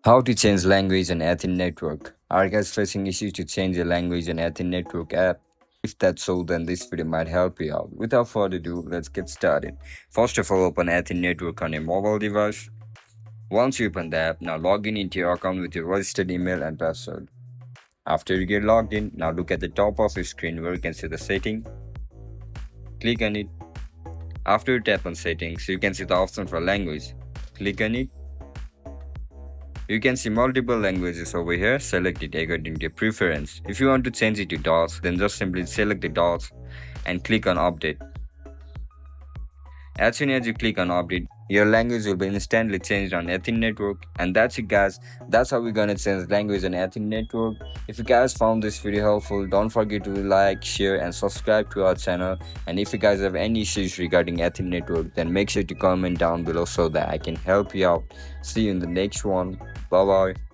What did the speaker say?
How to change language on Athene Network. Are you guys facing issues to change the language on Athene Network app? If that's so, then this video might help you out. Without further ado, let's get started. First of all, open Athene Network on your mobile device. Once you open the app, now log in into your account with your registered email and password. After you get logged in, now look at the top of your screen where you can see the setting. Click on it. After you tap on settings, you can see the option for language. Click on it. You can see multiple languages over here. Select it according to your preference. If you want to change it to dots, then just simply select the dots and click on update. As soon as you click on update, your language will be instantly changed on Athene Network. And that's it, guys. That's how we're gonna change language on Athene Network. If you guys found this video helpful, don't forget to like, share and subscribe to our channel. And if you guys have any issues regarding Athene Network, then make sure to comment down below so that I can help you out. See you in the next one. Bye bye.